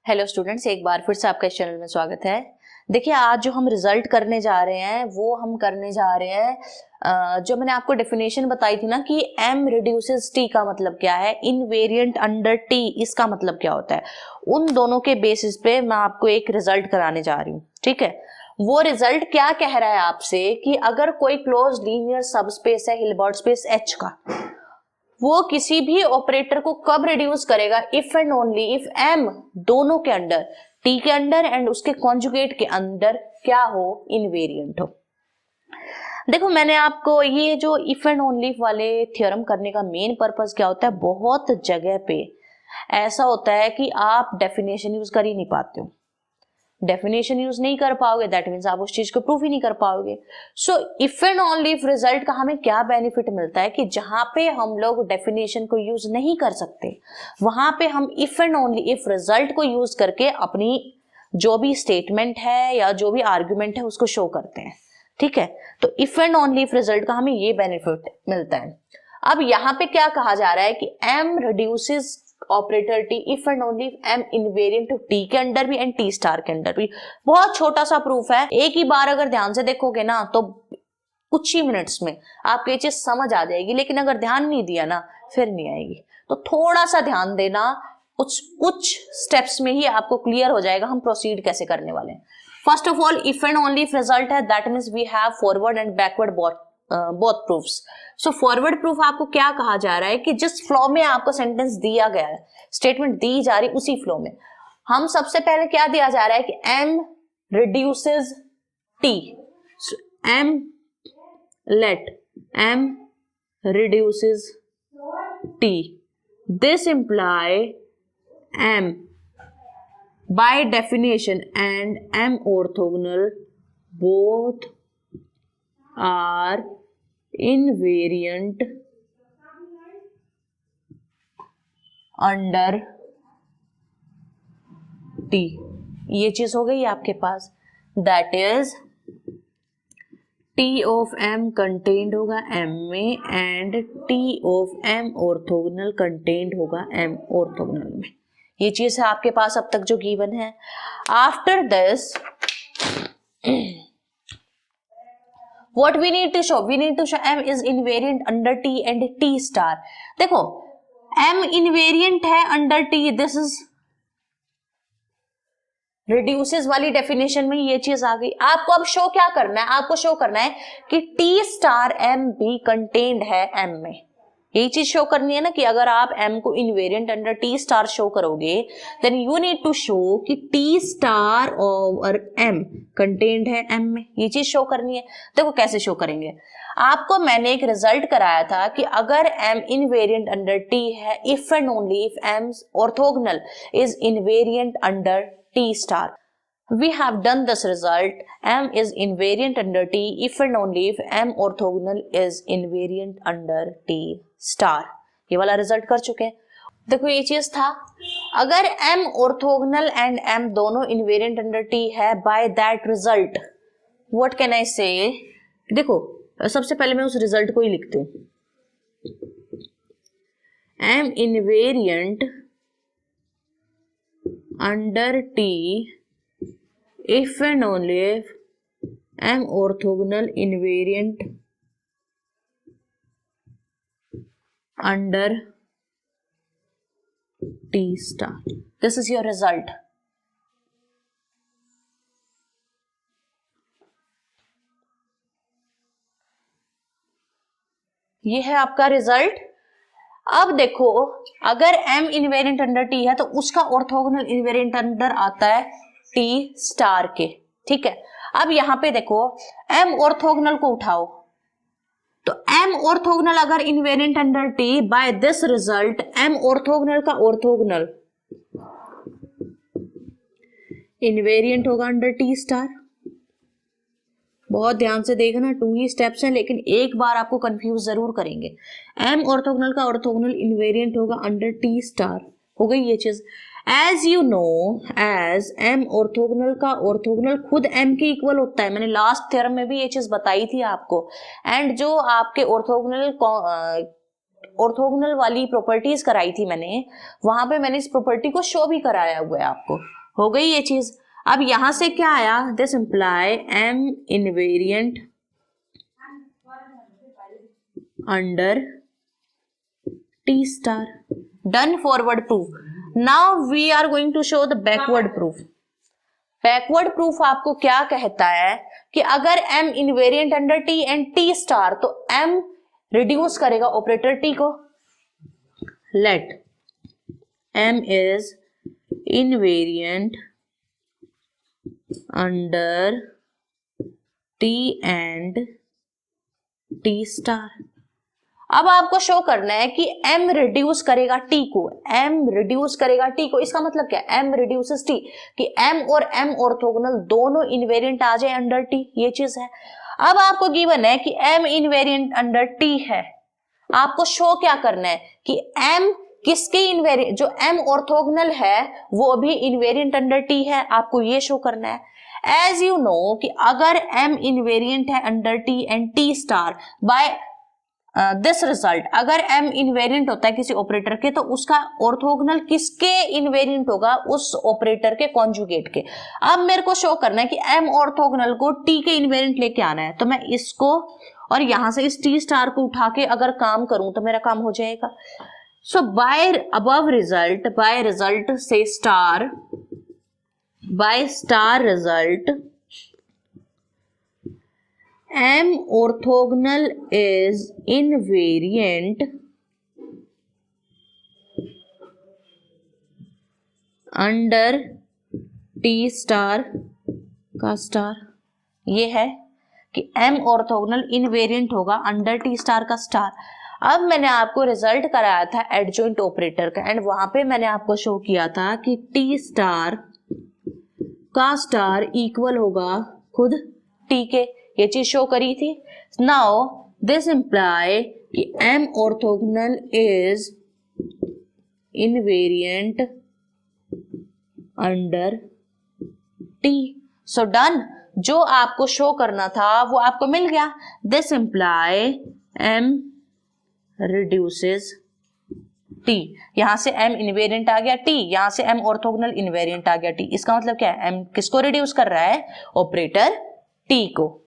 Hello students, एक बार फिर से आपका इस चैनल में स्वागत है। देखिए, आज जो हम रिजल्ट करने जा रहे हैं वो हम करने जा रहे हैं जो मैंने आपको डेफिनेशन बताई थी ना कि m रिड्यूसेस t का मतलब क्या है, इनवेरिएंट अंडर t इसका मतलब क्या होता है, उन दोनों के बेसिस पे मैं आपको एक रिजल्ट कराने जा रही हूँ। ठीक है, वो रिजल्ट क्या कह रहा है आपसे कि अगर कोई क्लोज लीनियर सबस्पेस है हिल्बर्ट स्पेस H का, वो किसी भी ऑपरेटर को कब रिड्यूस करेगा, if and only if m दोनों के अंडर, t के अंडर एंड उसके कॉन्जुगेट के अंदर क्या हो, इनवेरिएंट हो। देखो, मैंने आपको ये जो इफ एंड ओनली वाले थ्योरम करने का मेन पर्पस क्या होता है, बहुत जगह पे ऐसा होता है कि आप डेफिनेशन यूज कर ही नहीं पाते हो। डेफिनेशन यूज नहीं कर पाओगे, दैट मीन्स आप उस चीज को प्रूव ही नहीं कर पाओगे। So if and only if result का हमें क्या बेनिफिट मिलता है कि जहां पे हम लोग डेफिनेशन को यूज नहीं कर सकते, वहां पे हम if and only if result को यूज करके अपनी जो भी स्टेटमेंट है या जो भी आर्ग्यूमेंट है उसको शो करते हैं। ठीक है, तो if and only if result का हमें ये बेनिफिट मिलता है। अब यहाँ पे क्या कहा जा रहा है कि m reduces operator t if and only m invariant to t के अंदर भी एंड t स्टार के अंदर भी। बहुत छोटा सा प्रूफ है, एक ही बार अगर ध्यान से देखोगे ना तो कुछ ही मिनट्स में आपको ये चीज समझ आ जाएगी, लेकिन अगर ध्यान नहीं दिया ना फिर नहीं आएगी। तो थोड़ा सा ध्यान देना, कुछ स्टेप्स में ही आपको क्लियर हो जाएगा हम प्रोसीड कैसे करने वाले हैं। First of all, if and only if result है, that means we have forward and backward both proofs. So forward proof आपको क्या कहा जा रहा है कि जिस फ्लो में आपको सेंटेंस दिया गया है, स्टेटमेंट दी जा रही, उसी फ्लो में हम सबसे पहले क्या दिया जा रहा है कि m reduces t, so m let m reduces t, this imply m by definition and m orthogonal both are invariant under t। ये चीज हो गई आपके पास, that is t of m contained होगा m में and t of m orthogonal contained होगा m orthogonal में। ये चीज है आपके पास अब तक जो गिवन है। After this what we need to show m is invariant under t and t star। देखो, m invariant है under t, this is reduces वाली डेफिनेशन में ये चीज आ गई। आपको अब शो क्या करना है, आपको शो करना है कि t स्टार m भी कंटेन्ड है m में। यही चीज शो करनी है ना कि अगर आप m को invariant under t star show करोगे, then you need to show कि t स्टार और m कंटेन्ड है m में। ये चीज शो करनी है। देखो कैसे शो करेंगे, आपको मैंने एक रिजल्ट कराया था कि अगर m इनवेरिएंट अंडर t है, if and only if m orthogonal is invariant under t star. We have done this result, m is invariant under t if and only if m orthogonal is invariant under t star। ये वाला result कर चुके हैं। देखो ये चीज था, अगर m orthogonal and m दोनों invariant under t है, by that result what can I say। देखो सबसे पहले मैं उस रिजल्ट को ही लिखती हूँ, m invariant under t if and only if m orthogonal invariant under t star। This is your result। ये है आपका रिजल्ट। अब देखो, अगर m इनवेरिएंट अंडर t है तो उसका ऑर्थोगोनल इनवेरिएंट अंडर आता है t स्टार के। ठीक है, अब यहां पे देखो m ऑर्थोगोनल को उठाओ, तो m ऑर्थोगोनल अगर invariant under t, by this result m orthogonal का ऑर्थोगोनल इनवेरिएंट होगा अंडर t स्टार। बहुत ध्यान से देखना, 2 ही स्टेप्स हैं लेकिन एक बार आपको कंफ्यूज जरूर करेंगे। m ऑर्थोगोनल का ऑर्थोगोनल इनवेरिएंट होगा अंडर t स्टार। हो गई ये चीज। As you know, as m orthogonal का ऑर्थोगोनल खुद m के इक्वल होता है, मैंने लास्ट थ्योरम में भी ये चीज बताई थी आपको। एंड जो आपके ऑर्थोगोनल ऑर्थोगोनल वाली प्रॉपर्टीज कराई थी मैंने, वहां पे मैंने इस प्रॉपर्टी को शो भी कराया हुआ है आपको। हो गई ये चीज। अब यहां से क्या आया, this imply M invariant under T star. Done forward proof. Now we are going to show the backward proof. Backward proof आपको क्या कहता है कि अगर m invariant under t and t star, तो m रिड्यूस करेगा ऑपरेटर t को। Let m is invariant under t and t star. अब आपको शो करना है कि m रिड्यूस करेगा t को, m रिड्यूस करेगा t को। इसका मतलब क्या है, m रिड्यूसेस t, कि m और m ऑर्थोगोनल दोनों इनवेरिएंट आ जाए अंडर t, ये चीज है। अब आपको गिवन है कि m इनवेरिएंट अंडर t है, आपको शो क्या करना है कि m किसके इनवेरिएंट, जो m ऑर्थोगोनल है वो भी इनवेरिएंट अंडर t है, आपको ये शो करना है। एज यू नो कि अगर m इनवेरिएंट है under t and t star, by this result, अगर m इनवेरिएंट होता है किसी ऑपरेटर के, तो उसका ऑर्थोगोनल किसके इनवेरिएंट होगा, उस ऑपरेटर के कॉन्जुगेट के। अब मेरे को शो करना है कि m ऑर्थोगोनल को t के इनवेरिएंट लेके आना है, तो मैं इसको और यहां से इस t स्टार को उठा के अगर काम करूं तो मेरा काम हो जाएगा। So by above result, by result से star, by star result, m orthogonal is invariant under t star का स्टार। ये है कि m ऑर्थोगोनल इनवेरिएंट होगा अंडर t स्टार का स्टार। अब मैंने आपको रिजल्ट कराया था एडजॉइंट ऑपरेटर का, एंड वहां पे मैंने आपको शो किया था कि t स्टार का स्टार इक्वल होगा खुद t के, ये चीज शो करी थी। नाउ दिस इंप्लाई कि m orthogonal is invariant under t। So done, जो आपको शो करना था वो आपको मिल गया। This imply m reduces t, यहां से m इनवेरिएंट आ गया t, यहां से m ऑर्थोगोनल इनवेरिएंट आ गया t। इसका मतलब क्या है, m किसको रिड्यूस कर रहा है, ऑपरेटर t को।